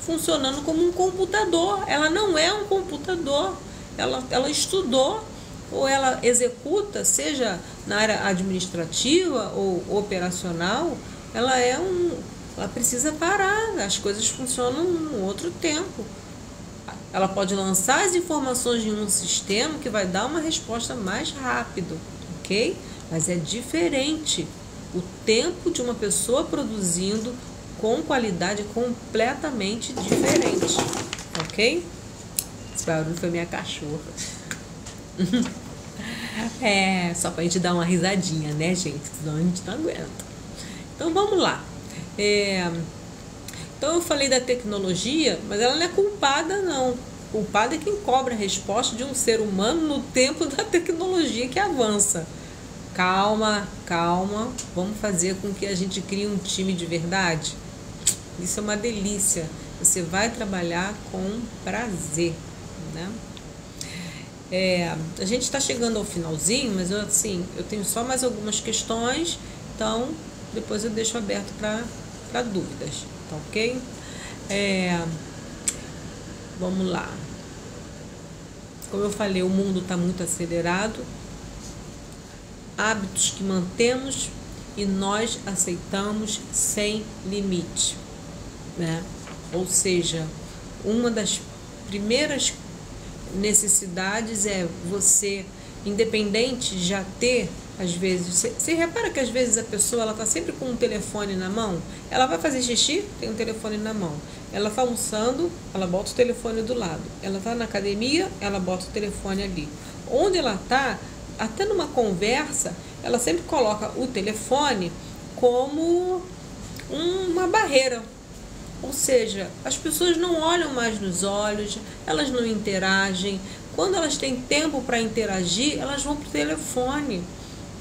funcionando como um computador. Ela não é um computador. Ela estudou ou ela executa, seja na área administrativa ou operacional, ela precisa parar. As coisas funcionam num outro tempo. Ela pode lançar as informações em um sistema que vai dar uma resposta mais rápido, ok? Mas é diferente. O tempo de uma pessoa produzindo com qualidade completamente diferente, ok? Esse barulho foi minha cachorra. Só pra gente dar uma risadinha, né, gente? Senão a gente não aguenta. Então vamos lá. Então eu falei da tecnologia, mas ela não é culpada, não. Culpada é quem cobra a resposta de um ser humano no tempo da tecnologia que avança. Calma, calma. Vamos fazer com que a gente crie um time de verdade. Isso é uma delícia. Você vai trabalhar com prazer. né? A gente está chegando ao finalzinho, mas eu tenho só mais algumas questões, então depois eu deixo aberto para dúvidas, tá ok? Vamos lá. Como eu falei, o mundo está muito acelerado, hábitos que mantemos e nós aceitamos sem limite, né? Ou seja, uma das primeiras necessidades é você, independente de já ter, às vezes, você repara que às vezes a pessoa ela está sempre com um telefone na mão, ela vai fazer xixi, tem um telefone na mão, ela está almoçando, ela bota o telefone do lado, ela está na academia, ela bota o telefone ali, onde ela está, até numa conversa, ela sempre coloca o telefone como uma barreira. Ou seja, as pessoas não olham mais nos olhos, elas não interagem. Quando elas têm tempo para interagir, elas vão para o telefone.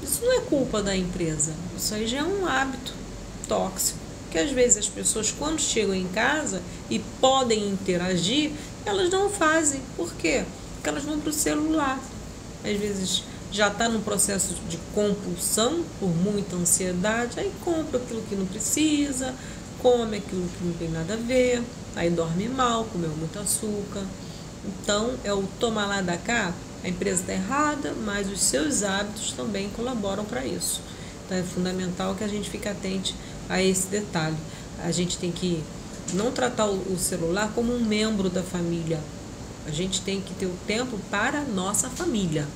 Isso não é culpa da empresa, isso aí já é um hábito tóxico. Que às vezes as pessoas, quando chegam em casa e podem interagir, elas não fazem. Por quê? Porque elas vão para o celular. Às vezes já está num processo de compulsão por muita ansiedade, aí compra aquilo que não precisa, come aquilo que não tem nada a ver, aí dorme mal, comeu muito açúcar. Então, é o tomar lá da cá, a empresa está errada, mas os seus hábitos também colaboram para isso. Então, é fundamental que a gente fique atente a esse detalhe. A gente tem que não tratar o celular como um membro da família. A gente tem que ter o tempo para a nossa família,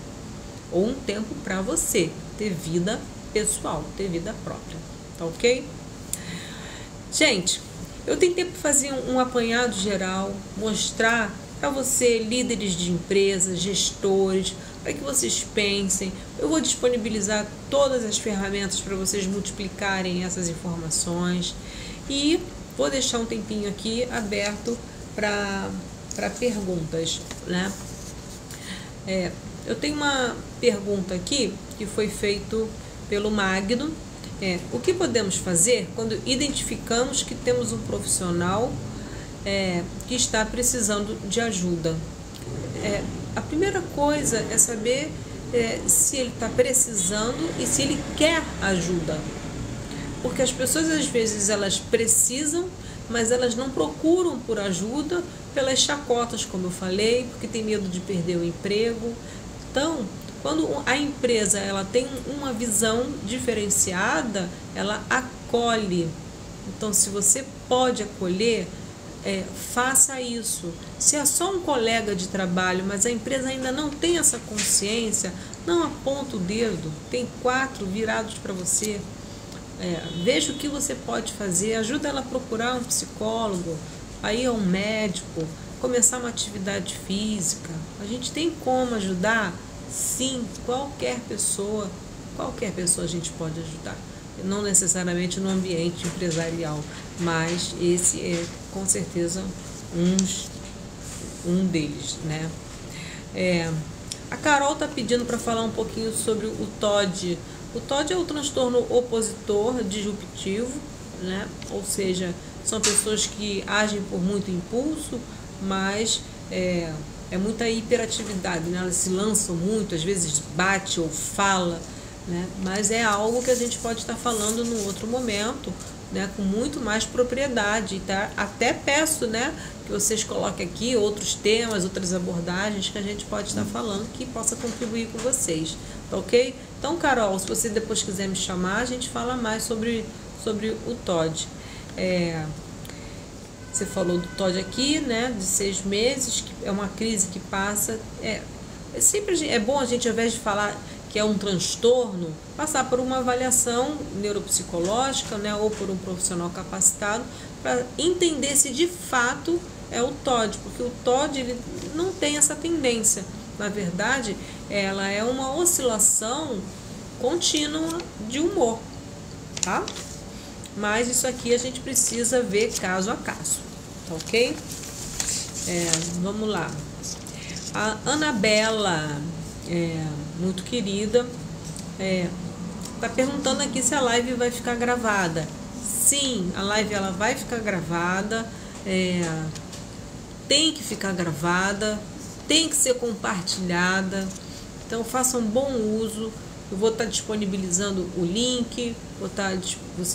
ou um tempo para você, ter vida pessoal, ter vida própria, tá ok? Gente, eu tentei fazer um apanhado geral, mostrar para você, líderes de empresas, gestores, para que vocês pensem. Eu vou disponibilizar todas as ferramentas para vocês multiplicarem essas informações e vou deixar um tempinho aqui aberto para perguntas, né? Eu tenho uma pergunta aqui que foi feita pelo Magno. O que podemos fazer quando identificamos que temos um profissional que está precisando de ajuda? A primeira coisa é saber se ele está precisando e se ele quer ajuda. Porque as pessoas às vezes elas precisam, mas elas não procuram por ajuda pelas chacotas, como eu falei, porque tem medo de perder o emprego. Então, quando a empresa ela tem uma visão diferenciada, ela acolhe. Então, se você pode acolher, faça isso. Se é só um colega de trabalho, mas a empresa ainda não tem essa consciência, não aponta o dedo, tem 4 virados para você. Veja o que você pode fazer, ajuda ela a procurar um psicólogo, aí um médico, começar uma atividade física. A gente tem como ajudar? Sim, qualquer pessoa a gente pode ajudar. Não necessariamente no ambiente empresarial, mas esse é com certeza um deles, né? A Carol está pedindo para falar um pouquinho sobre o TOD. O TOD é o transtorno opositor disruptivo, né? Ou seja, são pessoas que agem por muito impulso, mas é muita hiperatividade, né? Elas se lançam muito, às vezes bate ou fala, né? Mas é algo que a gente pode estar falando num outro momento, né? Com muito mais propriedade, tá? Até peço, né, que vocês coloquem aqui outros temas, outras abordagens que a gente pode estar falando que possa contribuir com vocês, tá ok? Então, Carol, se você depois quiser me chamar, a gente fala mais sobre o TOD. Você falou do TOD aqui, né, de 6 meses, que é uma crise que passa. Sempre é bom a gente, ao invés de falar que é um transtorno, passar por uma avaliação neuropsicológica, né, ou por um profissional capacitado, para entender se de fato é o TOD, porque o TOD ele não tem essa tendência. Na verdade, ela é uma oscilação contínua de humor, tá? Mas isso aqui a gente precisa ver caso a caso, tá ok? Vamos lá. A Anabela, muito querida, tá perguntando aqui se a live vai ficar gravada. Sim, a live ela vai ficar gravada, tem que ficar gravada, tem que ser compartilhada. Então façam bom uso. Eu vou estar disponibilizando o link,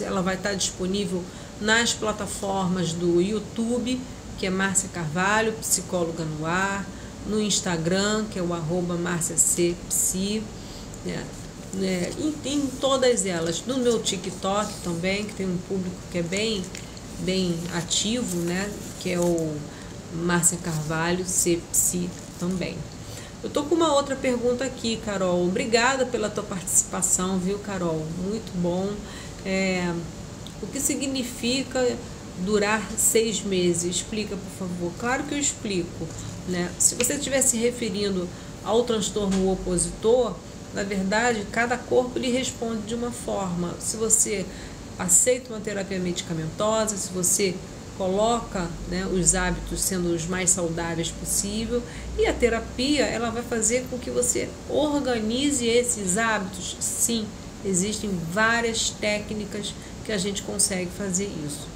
ela vai estar disponível nas plataformas do YouTube, que é Márcia Carvalho, psicóloga no ar, no Instagram, que é o @marciacpsi, em todas elas, no meu TikTok também, que tem um público que é bem ativo, né, que é o Márcia Carvalho, CPSI também. Eu tô com uma outra pergunta aqui, Carol. Obrigada pela tua participação, viu, Carol? Muito bom. O que significa durar 6 meses? Explica, por favor. Claro que eu explico, né? Se você estiver se referindo ao transtorno opositor, na verdade, cada corpo lhe responde de uma forma. Se você aceita uma terapia medicamentosa, se você coloca, né, os hábitos sendo os mais saudáveis possível, e a terapia ela vai fazer com que você organize esses hábitos. Sim, existem várias técnicas que a gente consegue fazer isso.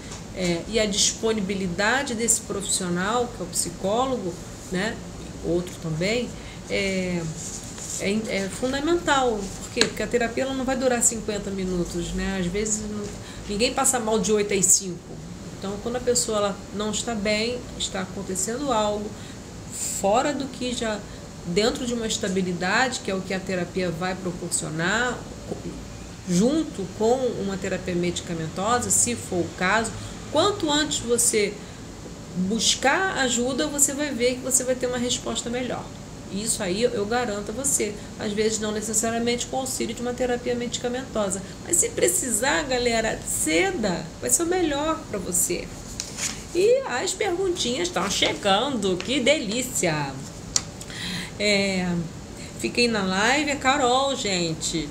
E a disponibilidade desse profissional, que é o psicólogo, né, outro também, é fundamental. Por quê? Porque a terapia ela não vai durar 50 minutos, né? Às vezes ninguém passa mal de 8 às 5. Então, quando a pessoa ela não está bem, está acontecendo algo fora do que já dentro de uma estabilidade, que é o que a terapia vai proporcionar, junto com uma terapia medicamentosa, se for o caso, quanto antes você buscar ajuda, você vai ver que você vai ter uma resposta melhor. Isso aí eu garanto a você. Às vezes não necessariamente com o auxílio de uma terapia medicamentosa. Mas se precisar, galera, ceda. Vai ser o melhor para você. E as perguntinhas estão chegando. Que delícia! Fiquei na live. É Carol, gente.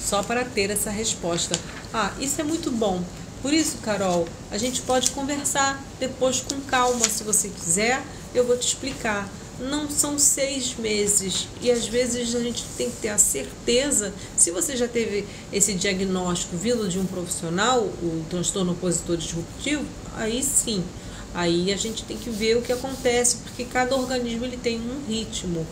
Só para ter essa resposta. Isso é muito bom. Por isso, Carol, a gente pode conversar depois com calma. Se você quiser, eu vou te explicar. Não são 6 meses e às vezes a gente tem que ter a certeza, se você já teve esse diagnóstico vindo de um profissional, o transtorno opositor disruptivo, aí sim, aí a gente tem que ver o que acontece, porque cada organismo ele tem um ritmo,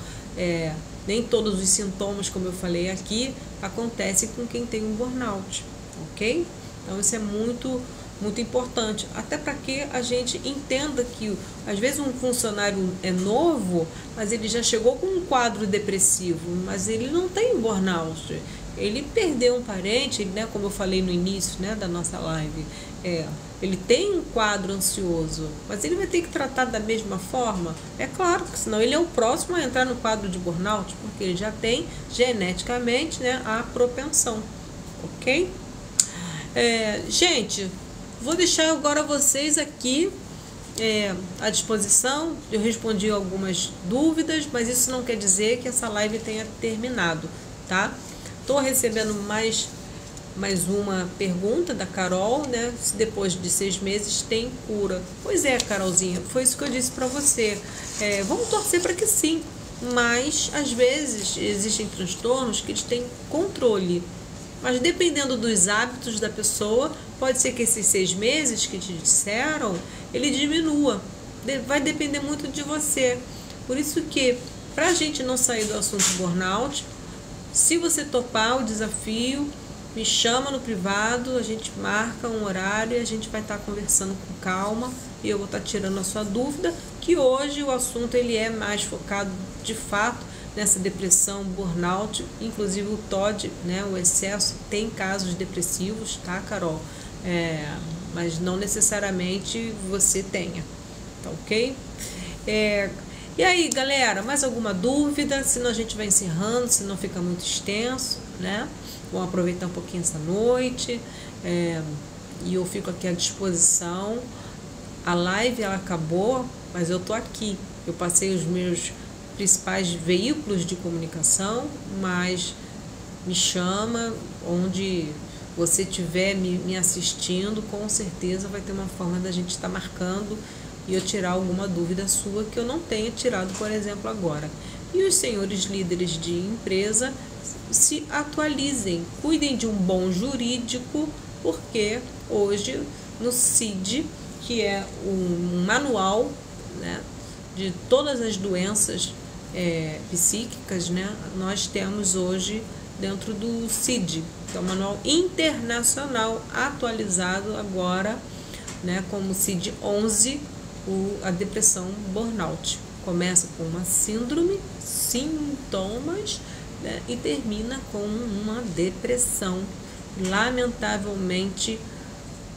nem todos os sintomas, como eu falei aqui, acontecem com quem tem um burnout, ok? Então isso é muito importante, até para que a gente entenda que às vezes um funcionário é novo, mas ele já chegou com um quadro depressivo, mas ele não tem burnout, ele perdeu um parente, né, como eu falei no início, né, da nossa live, ele tem um quadro ansioso, mas ele vai ter que tratar da mesma forma? É claro, que senão ele é o próximo a entrar no quadro de burnout, porque ele já tem geneticamente, né, a propensão, ok? Gente, vou deixar agora vocês aqui à disposição. Eu respondi algumas dúvidas, mas isso não quer dizer que essa live tenha terminado, tá? Estou recebendo mais uma pergunta da Carol, né? Se depois de 6 meses tem cura. Pois é, Carolzinha, foi isso que eu disse para você. Vamos torcer para que sim, mas às vezes existem transtornos que eles têm controle. Mas dependendo dos hábitos da pessoa, pode ser que esses 6 meses que te disseram, ele diminua. Vai depender muito de você. Por isso que, para a gente não sair do assunto burnout, se você topar o desafio, me chama no privado, a gente marca um horário e a gente vai estar conversando com calma e eu vou estar tirando a sua dúvida, que hoje o assunto ele é mais focado de fato nessa depressão, burnout, inclusive o TOD, né, o excesso, tem casos depressivos, tá, Carol? Mas não necessariamente você tenha, tá ok? E aí, galera, mais alguma dúvida? Senão a gente vai encerrando, senão fica muito extenso, né? Vamos aproveitar um pouquinho essa noite, e eu fico aqui à disposição. A live, ela acabou, mas eu tô aqui. Eu passei os meus principais veículos de comunicação, mas me chama, onde você estiver me assistindo, com certeza vai ter uma forma da gente estar marcando e eu tirar alguma dúvida sua que eu não tenha tirado, por exemplo, agora. E os senhores líderes de empresa se atualizem, cuidem de um bom jurídico, porque hoje no CID, que é um manual, né, de todas as doenças psíquicas, né? Nós temos hoje dentro do CID, que é o Manual Internacional atualizado agora, né, como CID-11, a depressão burnout. Começa com uma síndrome, sintomas, né, e termina com uma depressão. Lamentavelmente,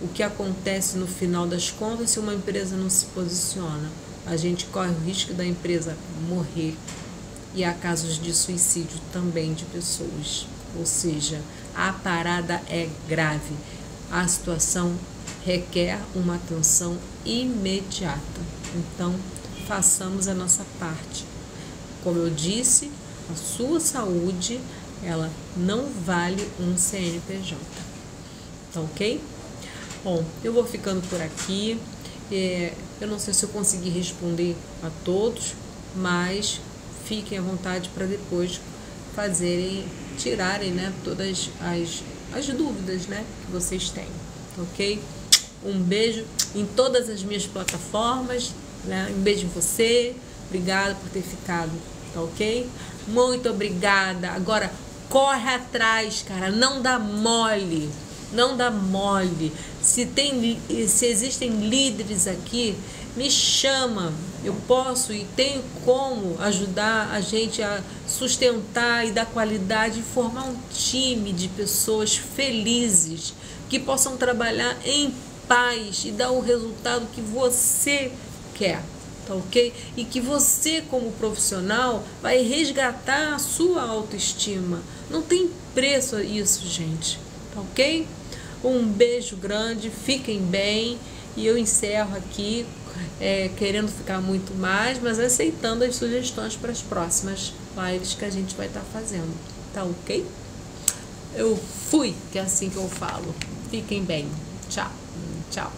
o que acontece no final das contas, se uma empresa não se posiciona, a gente corre o risco da empresa morrer. E há casos de suicídio também de pessoas. Ou seja, a parada é grave. A situação requer uma atenção imediata. Então, façamos a nossa parte. Como eu disse, a sua saúde, ela não vale um CNPJ. Tá ok? Bom, eu vou ficando por aqui. Eu não sei se eu consegui responder a todos, mas fiquem à vontade para depois tirarem, né, todas as dúvidas, né, que vocês têm, ok? Um beijo em todas as minhas plataformas, né? Um beijo em você, obrigada por ter ficado, tá ok? Muito obrigada. Agora, corre atrás, cara, não dá mole. Não dá mole. Se existem líderes aqui, me chama. Eu posso e tenho como ajudar a gente a sustentar e dar qualidade e formar um time de pessoas felizes que possam trabalhar em paz e dar o resultado que você quer, tá ok? E que você, como profissional, vai resgatar a sua autoestima. Não tem preço isso, gente, tá ok? Um beijo grande, fiquem bem, e eu encerro aqui querendo ficar muito mais, mas aceitando as sugestões para as próximas lives que a gente vai estar fazendo, tá ok? Eu fui, que é assim que eu falo. Fiquem bem. Tchau. Tchau.